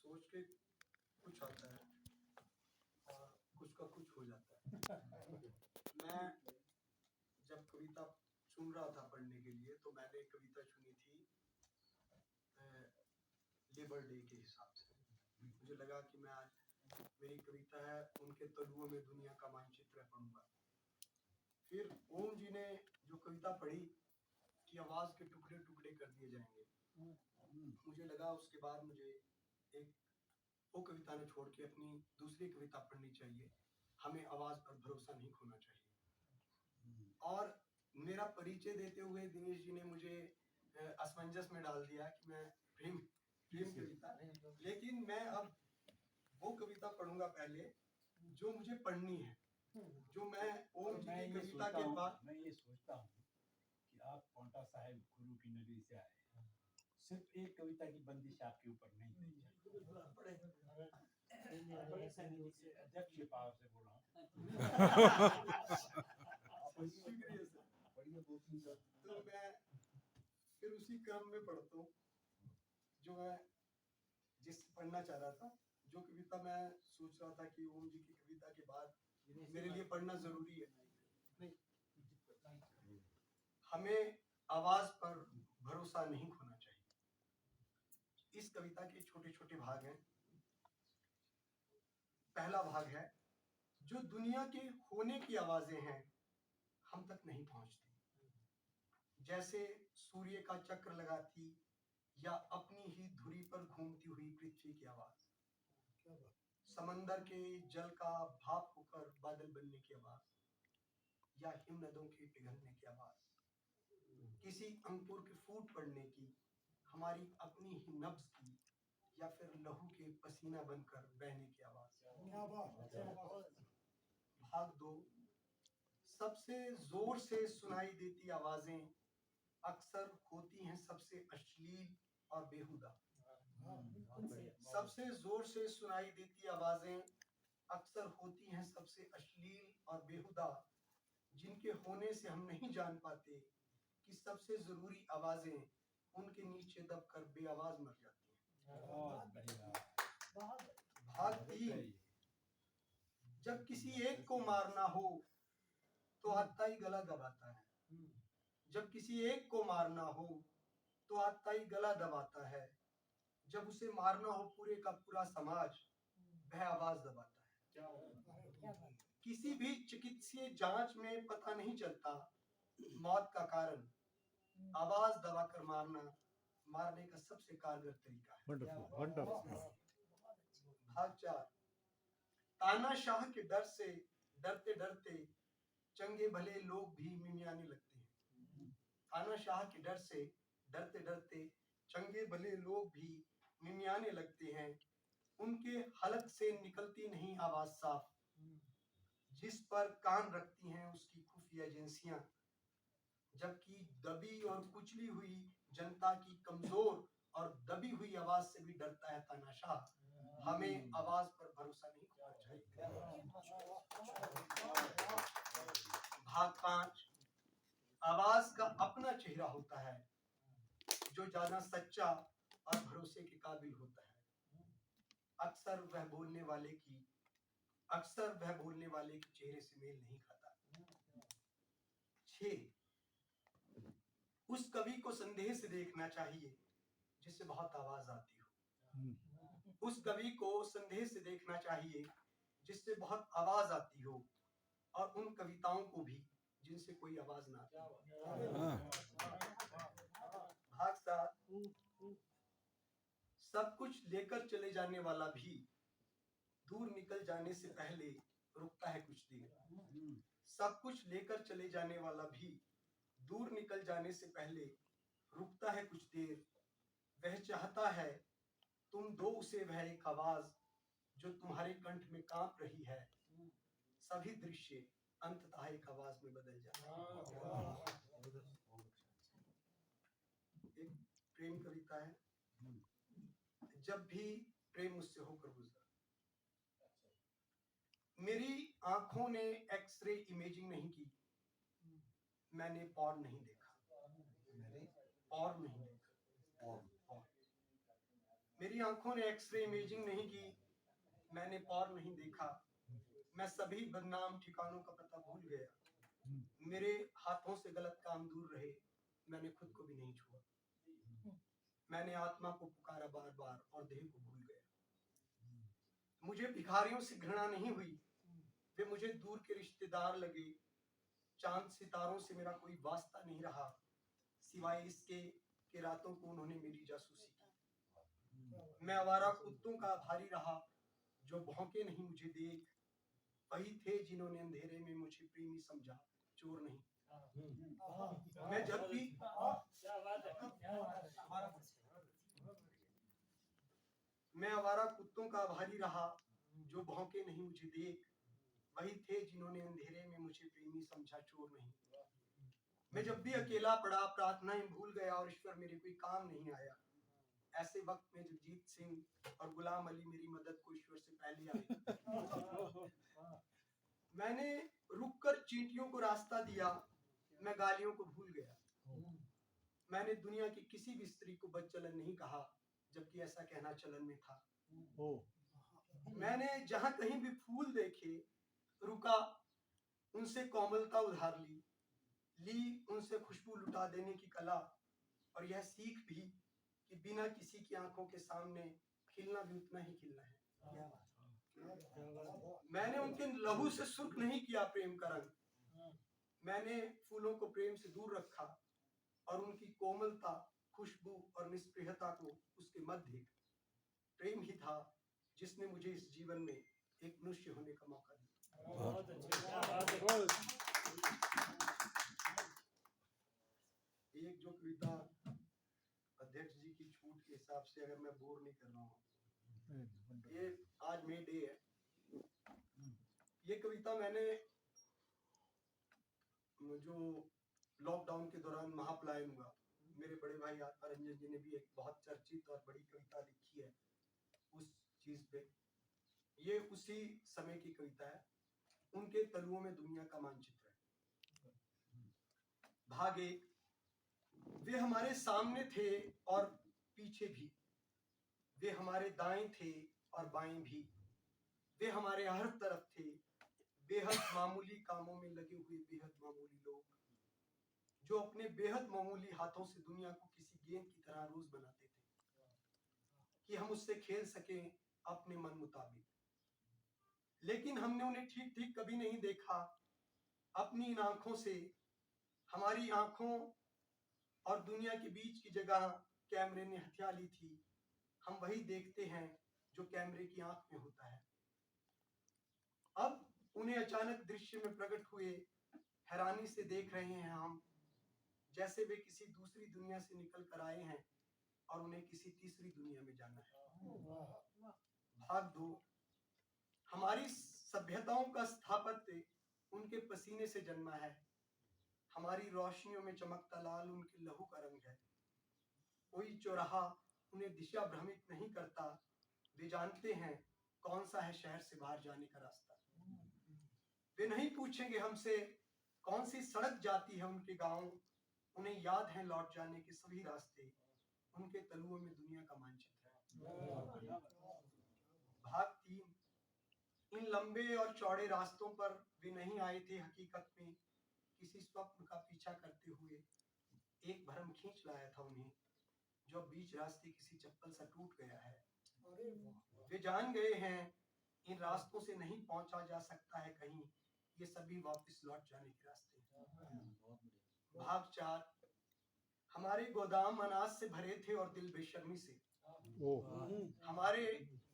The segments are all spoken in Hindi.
सोच के कुछ आता है और कुछ का कुछ हो जाता है। मैं जब कविता चुन रहा था पढ़ने के लिए तो मैंने एक कविता चुनी थी लेबर डे के हिसाब से। मुझे लगा कि मैं आज मेरी कविता है उनके तलुओं में दुनिया का मानचित्र पढ़ूंगा। फिर ओम जी ने जो कविता पढ़ी कि आवाज के टुकड़े टुकड़े कर दिए जाएंगे, मुझे लगा उसके बाद मुझे एक वो कविता ने छोड़ के अपनी दूसरी कविता पढ़नी चाहिए। हमें आवाज पर भरोसा नहीं खोना चाहिए। और मेरा परिचय देते हुए दिनेश जी ने मुझे असमंजस में डाल दिया कि मैं प्रेम कविता, लेकिन मैं अब वो कविता पढ़ूंगा पहले जो मुझे पढ़नी है, जो मैं ओम जी की कविता के बाद। मैं ये सोचता हूँ कि आप पांवटा साहिब गुरु की नगरी से आए, सिर्फ एक कविता की बंदिश आपके ऊपर नहीं दी जाए। अध्यक्ष के पास से बोल रहा हूँ। तो मैं फिर उसी क्रम में पढ़ता हूँ जो मैं जिस पढ़ना चाह रहा था, जो कविता मैं सोच रहा था कि ओम जी की कविता के बाद मेरे लिए पढ़ना जरूरी है। नहीं, हमें आवाज पर भरोसा नहीं खोना चाहिए। इस कविता के छोटे छोटे भाग हैं। पहला भाग है, जो दुनिया के होने की आवाजें हैं हम तक नहीं पहुंचती, जैसे सूर्य का चक्र लगाती या अपनी ही धुरी पर घूमती हुई पृथ्वी की आवाज, समंदर के जल का भाप होकर बादल बनने की आवाज, या हिमनदों के पिघलने की आवाज, किसी अंकुर के फूट पड़ने की, हमारी अपनी ही नब्ज की, या फिर लहू के पसीना बनकर बहने की आवाज। भाग 2, सबसे जोर से सुनाई देती आवाजें अक्सर होती हैं सबसे अश्लील और बेहुदा। सबसे जोर से सुनाई देती आवाजें अक्सर होती हैं सबसे अश्लील और बेहुदा, जिनके होने से हम नहीं जान पाते कि सबसे जरूरी आवाजें उनके नीचे दबकर बेआवाज मर जाती हैं। भाग 3, जब किसी एक को मारना हो तो आत्ताई गला दबाता है, जब किसी एक को मारना हो तो आत्ताई गला दबाता है, जब उसे मारना हो पूरे का पूरा समाज वह आवाज दबाता है। किसी भी चिकित्सीय जांच में पता नहीं चलता मौत का कारण, आवाज दबाकर मारने का सबसे कारगर तरीका है। भाग 4, तानाशाह के डर से डरते डरते चंगे भले लोग भी मिमियाने लगते हैं। तानाशाह के डर से डरते डरते चंगे भले लोग भी मिमियाने लगते हैं, उनके हलक से निकलती नहीं आवाज साफ, जिस पर कान रखती हैं उसकी खुफिया एजेंसियां, जबकि दबी और कुचली हुई जनता की कमजोर और दबी हुई आवाज से भी डरता है तानाशाह। हमें आवाज पर भरोसा नहीं करना चाहिए। भाग 5, आवाज का अपना चेहरा होता है जो ज्यादा सच्चा और भरोसे के काबिल होता है। अक्सर वह बोलने वाले के चेहरे से मेल नहीं खाता। 6, उस कवि को संदेह से देखना चाहिए जिससे बहुत आवाज आती हो। उस कवि को संदेह से देखना चाहिए जिससे बहुत आवाज आती हो, और उन कविताओं को भी जिनसे कोई आवाज ना आती। भाग 7, सब कुछ लेकर चले जाने वाला भी दूर निकल जाने से पहले रुकता है कुछ देर। सब कुछ लेकर चले जाने वाला भी दूर निकल जाने से पहले रुकता है कुछ देर। वह चाहता है तुम दो उसे वह एक आवाज जो तुम्हारे कंठ में कांप रही है। सभी दृश्य अंततः एक आवाज में बदल जाते हैं। एक प्रेम कविता है, जब भी प्रेम मुझसे होकर गुजरा। मेरी आंखों ने एक्सरे इमेजिंग नहीं की, मैंने पॉर्न नहीं देखा। पॉर्न नहीं देखा। मेरी आंखों ने एक्सरे इमेजिंग नहीं की, मैंने पॉर्न नहीं देखा, मैं सभी बदनाम ठिकानों का पता भूल गया, मेरे हाथों से गलत काम दूर रहे, मैंने खुद को भी नहीं छुआ, मैंने आत्मा को पुकारा बार बार और देह को भूल गया। मुझे भिखारियों से घृणा नहीं हुई, वे मुझे दूर के रिश्तेदार लगे, चांद सितारों से मेरा कोई वास्ता नहीं रहा, सिवाय इसके कि रातों को उन्होंने मेरी जासूसी की। मैं आवारा कुत्तों का आभारी रहा, जो भौंके नहीं मुझे देख, वही थे जिन्होंने अंधेरे में मुझे प्रेमी समझा, चोर नहीं। मैं जब भी मैं आवारा कुत्तों का आभारी रहा, जो भौंके नहीं मुझे देख, वही थे जिन्होंने अंधेरे में मुझे प्रेमी समझा, चोर नहीं। मैं जब भी अकेला पड़ा, प्रार्थनाएं भूल गया और ईश्वर मेरे कोई काम नहीं आया, ऐसे वक्त में जगजीत सिंह और गुलाम अली मेरी मदद को ईश्वर से पहले आए। मैंने रुककर चींटियों को रास्ता दिया, मैं गालियों को भूल गया। मैंने दुनिया की किसी भी स्त्री को बदचलन नहीं कहा, जबकि ऐसा कहना चलन में था। मैंने जहां कहीं भी फूल देखे, रुका, उनसे कोमलता उधार ली उनसे खुशबू लुटा देने की कला, और यह सीख भी कि बिना किसी की आंखों के सामने खिलना भी उतना ही खिलना है। मैंने उनके लहू से सुर्ख नहीं किया प्रेम का रंग, मैंने फूलों को प्रेम से दूर रखा और उनकी कोमलता, खुशबू और निष्प्रियता को उसके मध्य प्रेम ही था जिसने मुझे इस जीवन में एक मनुष्य होने का मौका दिया। बहुत अच्छे। एक जो कविता अध्यक्ष जी की छूट के हिसाब से, अगर मैं बोर नहीं कर रहा हूँ, ये आज मे डे है, ये कविता मैंने जो लॉकडाउन के दौरान महापलायन हुआ, मेरे बड़े भाई आत्मा रंजन जी ने भी एक बहुत चर्चित और बड़ी कविता लिखी है उस चीज पे, ये उसी समय की कविता है। उनके तलुओं में दुनिया का मानचित्र है। भाग एक। वे हमारे सामने थे और पीछे भी, वे हमारे दाएं थे और बाएं भी, वे हमारे हर तरफ थे, बेहद मामूली कामों में लगे हुए बेहद मामूली लोग, जो अपने बेहद मामूली हाथों से दुनिया को किसी गेंद की तरह रोज बनाते थे कि हम उससे खेल सकें अपने मन मुताबिक। लेकिन हमने उन्हें ठीक ठीक कभी नहीं देखा। अपनी इन आंखों से, हमारी आंखों और दुनिया के बीच की जगह कैमरे ने हथिया ली थी। हम वही देखते हैं जो कैमरे की आंख में होता है। अब उन्हें अचानक दृश्य में प्रकट हुए, हैरानी से देख रहे हैं हम, जैसे वे किसी दूसरी दुनिया से निकल कर आए हैं और उन्हें किसी तीसरी दुनिया में जाना है। भाग 2। हमारी सभ्यताओं का स्थापत्य उनके पसीने से जन्मा है। हमारी रोशनियों में चमकता लाल उनके लहू का रंग है। कोई चौराहा उन्हें दिशा भ्रमित नहीं करता। वे जानते हैं कौन सा है शहर से बाहर जाने का रास्ता। वे नहीं पूछेंगे हमसे कौन सी सड़क जाती है उनके गांव। उन्हें याद है लौट जाने के सभी रास्ते। उनके तलुओं में दुनिया का मानचित्र है। भाग 3। इन लंबे और चौड़े रास्तों पर वे नहीं आए थे हकीकत में किसी स्वप्न का पीछा करते हुए। एक भ्रम खींच लाया था उन्हें, जो बीच रास्ते किसी चप्पल से टूट गया है। वे जान गए हैं इन रास्तों से नहीं पहुंचा जा सकता है कहीं। ये सभी वापस लौट जाने के रास्ते हैं। भाग 4। हमारे गोदाम अनाज से भरे थे और दिल बेशर्मी से। हमारे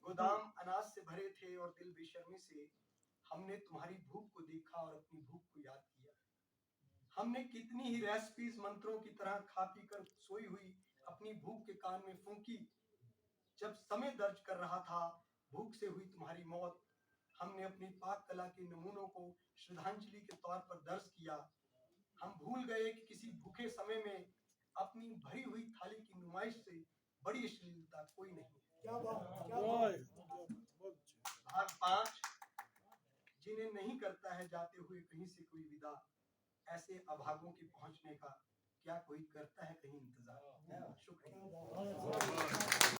गोदाम अनाज से भरे थे और दिल बेशर्मी से। हमने तुम्हारी भूख को देखा और अपनी भूख को याद किया। हमने कितनी ही रेसिपीज मंत्रों की तरह खा पी कर सोई हुई अपनी भूख के कान में फूंकी। जब समय दर्ज कर रहा था भूख से हुई तुम्हारी मौत, हमने अपनी पाक कला के नमूनों को श्रद्धांजलि के तौर पर दर्ज किया। हम भूल गए कि किसी भूखे समय में अपनी भरी हुई थाली की नुमाइश से बड़ी अश्लीलता कोई नहीं है। क्या बात। भाग 5। जिन्हें नहीं करता है जाते हुए कहीं से कोई विदा, ऐसे अभागों के पहुंचने का क्या कोई करता है कहीं इंतजार। शुक्रिया।